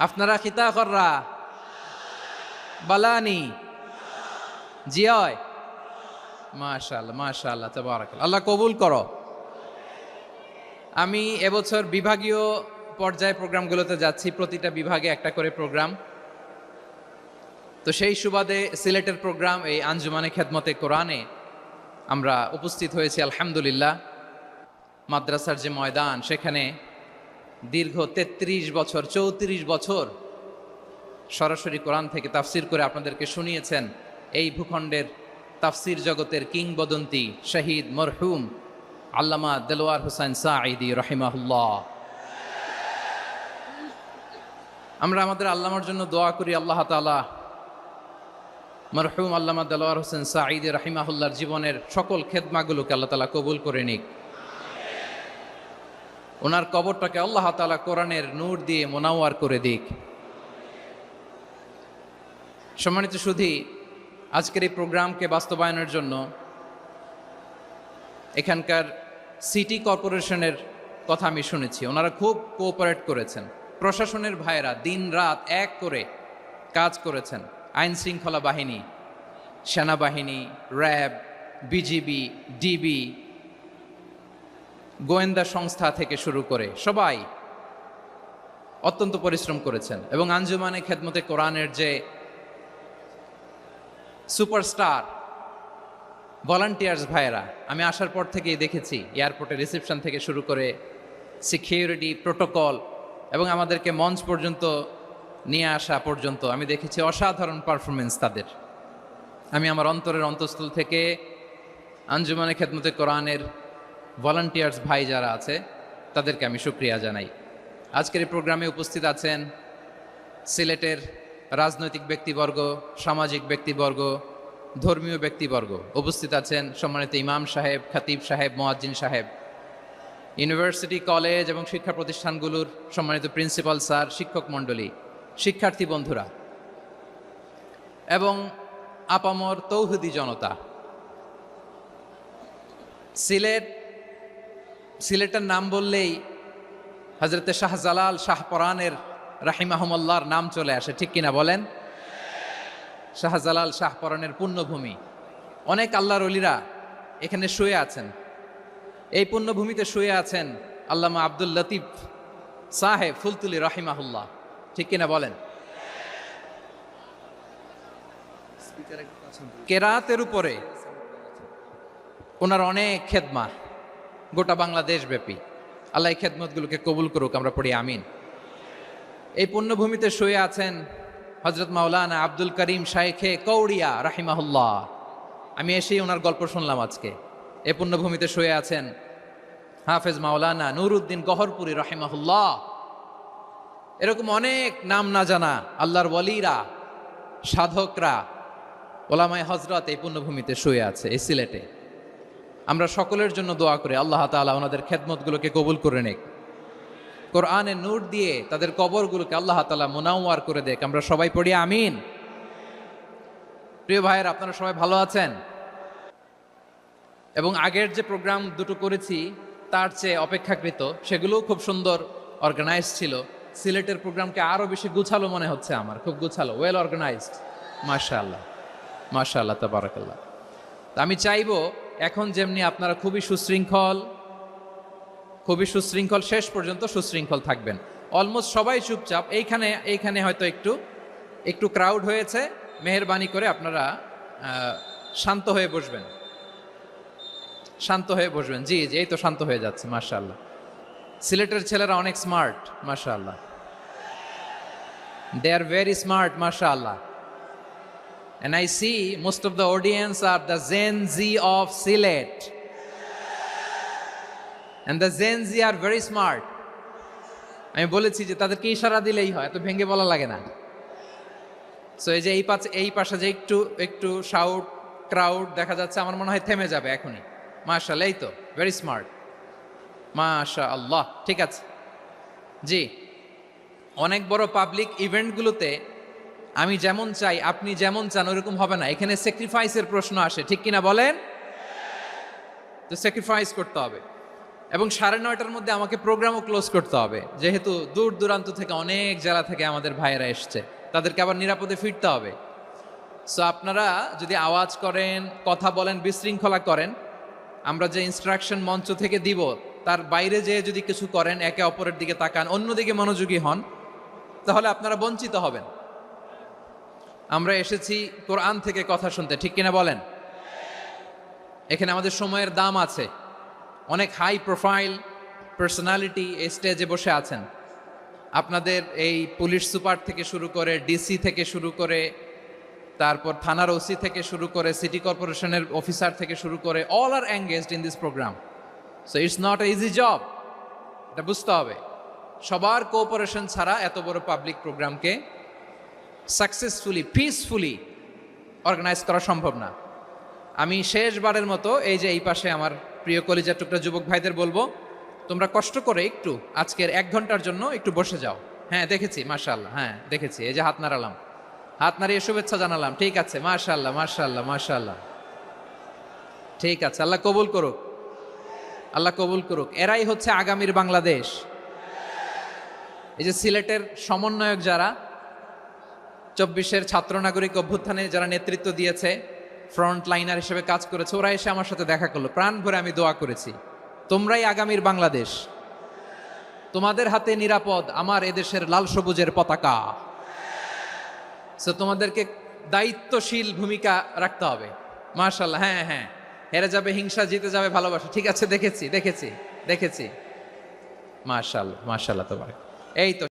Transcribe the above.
আপনারা খিতা কররা বালানি জিয়য় মাশাআল্লাহ মাশাআল্লাহ তাবারাকাল্লাহ। আল্লাহ কবুল করো। আমি এবছর বিভাগীয় পর্যায়ে প্রোগ্রামগুলোতে যাচ্ছি, প্রতিটা বিভাগে একটা করে প্রোগ্রাম। তো সেই সুবাদে সিলেটের প্রোগ্রাম এই আঞ্জুমানে খেদমতে কোরআনে আমরা উপস্থিত হয়েছি আলহামদুলিল্লাহ। মাদ্রাসার যে ময়দান, সেখানে দীর্ঘ 33 বছর 34 বছর সরাসরি কোরআন থেকে তাফসির করে আপনাদেরকে শুনিয়েছেন এই ভূখণ্ডের তাফসির জগতের কিংবদন্তি শহীদ মরহুম আল্লামা দেলোয়ার হোসেন সাঈদী রাহিমাহুল্লাহ। আমরা আমাদের আল্লামার জন্য দোয়া করি, আল্লাহ তাআলা মরহুম আল্লামা দেলোয়ার হোসেন সাঈদী রাহিমাহুল্লাহর জীবনের সকল খেদমাগুলোকে আল্লাহ তাআলা কবুল করে নিক। ওনার কবরটাকে আল্লাহ তাআলা কোরআনের নূর দিয়ে মোনাওয়ার করে দিক। সম্মানিত সুধী, আজকের এই প্রোগ্রামকে বাস্তবায়নের জন্য এখানকার সিটি কর্পোরেশনের কথা আমি শুনেছি, ওনারা খুব কোঅপারেট করেছেন। প্রশাসনের ভাইয়েরা দিন রাত এক করে কাজ করেছেন। আইন শৃঙ্খলা বাহিনী, সেনাবাহিনী, র্যাব, বিজিবি, ডিবি, গোয়েন্দা সংস্থা থেকে শুরু করে সবাই অত্যন্ত পরিশ্রম করেছেন। এবং আঞ্জুমানে খেদমতে কোরআনের যে সুপারস্টার ভলান্টিয়ার্স ভাইয়েরা, আমি আসার পর থেকেই দেখেছি এয়ারপোর্টে রিসেপশন থেকে শুরু করে সিকিউরিটি প্রোটোকল এবং আমাদেরকে মঞ্চ পর্যন্ত নিয়ে আসা পর্যন্ত আমি দেখেছি অসাধারণ পারফরমেন্স তাদের। আমি আমার অন্তরের অন্তঃস্থল থেকে আঞ্জুমানে খেদমতে কোরআনের ভলান্টিয়ার্স ভাই যারা আছে তাদেরকে আমি শুকরিয়া জানাই। আজকের এই প্রোগ্রামে উপস্থিত আছেন সিলেটের রাজনৈতিক ব্যক্তিবর্গ, সামাজিক ব্যক্তিবর্গ, ধর্মীয় ব্যক্তিবর্গ। উপস্থিত আছেন সম্মানিত ইমাম সাহেব, খতিব সাহেব, মুয়াজ্জিন সাহেব, ইউনিভার্সিটি, কলেজ এবং শিক্ষা প্রতিষ্ঠানগুলোর সম্মানিত প্রিন্সিপাল স্যার, শিক্ষক মণ্ডলী, শিক্ষার্থী বন্ধুরা এবং আপামর তৌহিদি জনতা। সিলেটের নাম বললেই হযরতে শাহজালাল শাহপরানের রাহিমাহুমুল্লাহর নাম চলে আসে, ঠিক কিনা বলেন? শাহজালাল শাহপরানের পুণ্যভূমি। অনেক আল্লাহর ওলিরা এখানে শুয়ে আছেন। এই পুণ্যভূমিতে শুয়ে আছেন আল্লামা আব্দুল লতিফ সাহেব ফুলতুলি রাহিমাহুল্লাহ, ঠিক কিনা বলেন? কেরাতের উপরে ওনার অনেক খেদমা গোটা বাংলাদেশ ব্যাপী। আল্লাহ এই খেদমতগুলোকে কবুল করুক, আমরা পড়ি আমিন। এই পুণ্যভূমিতে শুয়ে আছেন হযরত মাওলানা আব্দুল করিম শাইখে কৌড়িয়া রাহিমাহুল্লাহ। আমি এসেই ওনার গল্প শুনলাম আজকে। এই পুণ্যভূমিতে শুয়ে আছেন হাফেজ মাওলানা নুরউদ্দিন গহরপুরি রাহিমাহুল্লাহ। এরকম অনেক নাম না জানা আল্লাহর ওয়ালিরা, সাধকরা, ওলামায়ে হযরত এই পুণ্যভূমিতে শুয়ে আছে এই সিলেটে। আমরা সকলের জন্য দোয়া করি আল্লাহ তাআলা ওনাদের খেদমতগুলোকে কবুল করে নেক, কোরআনের নূর দিয়ে তাদের কবরগুলোকে আল্লাহ তাআলা মুনাওয়ার করে দেখ। আমরা সবাই পড়ি আমিন। প্রিয় ভাইয়ের, আপনারা সবাই ভালো আছেন? এবং আগের যে প্রোগ্রাম দুটো করেছি তার চেয়ে অপেক্ষাকৃত সেগুলোও খুব সুন্দর অর্গানাইজ ছিল। সিলেটের প্রোগ্রামকে আরো বেশি গুছালো মনে হচ্ছে আমার, খুব গুছালো, ওয়েল অর্গানাইজড। মাশাআল্লাহ মাশাআল্লাহ তাবারাকাল্লাহ। আমি চাইবো এখন যেমনি আপনারা খুবই সুশৃঙ্খল শেষ পর্যন্ত সুশৃঙ্খল থাকবেন। অলমোস্ট সবাই চুপচাপ, এইখানে হয়তো একটু ক্রাউড হয়েছে, মেহেরবানি করে আপনারা শান্ত হয়ে বসবেন, শান্ত হয়ে বসবেন। জি জি, এই তো শান্ত হয়ে যাচ্ছে। মাশাআল্লাহ, সিলেটের ছেলেরা অনেক স্মার্ট, মাশাআল্লাহ, দে আর ভেরি স্মার্ট, মাশাআল্লাহ। And I see most of the audience are the Gen Z of Sylhet. And the Gen Z are very smart. আমি বলেছি যে তাদেরকে ইশারা দিলেই হয়, এত ভেঙে বলা লাগে না। সো এই যে এই পাশে যে একটু শাউট ক্রাউড দেখা যাচ্ছে, আমার মনে হয় থেমে যাবে এখনই। মাশাআল্লাহ, এই তো ভেরি স্মার্ট, মাশাআল্লাহ। ঠিক আছে জি, অনেক বড় পাবলিক ইভেন্টগুলোতে আমি যেমন চাই আপনি যেমন চান ওরকম হবে না, এখানে স্যাক্রিফাইসের প্রশ্ন আসে, ঠিক কিনা বলেন? তো স্যাক্রিফাইস করতে হবে। এবং 9:30টার মধ্যে আমাকে প্রোগ্রামও ক্লোজ করতে হবে, যেহেতু দূর দূরান্ত থেকে অনেক জেলা থেকে আমাদের ভাইয়েরা এসছে, তাদেরকে আবার নিরাপদে ফিরতে হবে। সো আপনারা যদি আওয়াজ করেন, কথা বলেন, বিশৃঙ্খলা করেন, আমরা যে ইনস্ট্রাকশন মঞ্চ থেকে দিব তার বাইরে যেয়ে যদি কিছু করেন, একে অপরের দিকে তাকান, অন্যদিকে মনোযোগী হন, তাহলে আপনারা বঞ্চিত হবেন। আমরা এসেছি কোরআন থেকে কথা শুনতে, ঠিক কিনা বলেন? এখানে আমাদের সময়ের দাম আছে। অনেক হাই প্রোফাইল পার্সোনালিটি এই স্টেজে বসে আছেন। আপনাদের এই পুলিশ সুপার থেকে শুরু করে, ডিসি থেকে শুরু করে, তারপর থানার ওসি থেকে শুরু করে, সিটি কর্পোরেশনের অফিসার থেকে শুরু করে, all are engaged in this programme. So it's not a easy job, এটা বুঝতে হবে। সবার কোঅপারেশন ছাড়া এত বড় পাবলিক প্রোগ্রামকে সাকসেসফুলি, পিসফুলি অর্গানাইজ করা সম্ভব না। আমি শেষবারের মতো এই যে এই পাশে আমার প্রিয় কলিজার টুকরা যুবক ভাইদের বলবো, তোমরা কষ্ট করে একটু আজকের 1 ঘন্টার জন্য একটু বসে যাও। হ্যাঁ দেখেছি, মাশাআল্লাহ, হ্যাঁ দেখেছি, এই যে হাত নাড়ালাম, হাত নাড়িয়ে শুভেচ্ছা জানালাম, ঠিক আছে, মাশাআল্লাহ মাশাআল্লাহ মাশাআল্লাহ, ঠিক আছে, আল্লাহ কবুল করুক, আল্লাহ কবুল করুক। এরাই হচ্ছে আগামীর বাংলাদেশ। এই যে সিলেটের সমন্বয়ক যারা 24-এর ছাত্র নাগরিক অভ্যুত্থানে যারা নেতৃত্ব দিয়েছে, ফ্রন্ট লাইনার হিসেবে কাজ করেছে, ওরা এসে আমার সাথে দেখা করলো, প্রাণ ভরে আমি দোয়া করেছি, তোমরাই আগামীর বাংলাদেশ, তোমাদের হাতে নিরাপদ আমার এদেশের লাল সবুজের পতাকা। সো তোমাদেরকে দায়িত্বশীল ভূমিকা রাখতে হবে। মাশাআল্লাহ, হ্যাঁ হ্যাঁ, হেরে যাবে হিংসা, জিতে যাবে ভালোবাসা, ঠিক আছে, দেখেছি দেখেছি দেখেছি, মাশাআল্লাহ মাশাআল্লাহ, তোমার এই তো।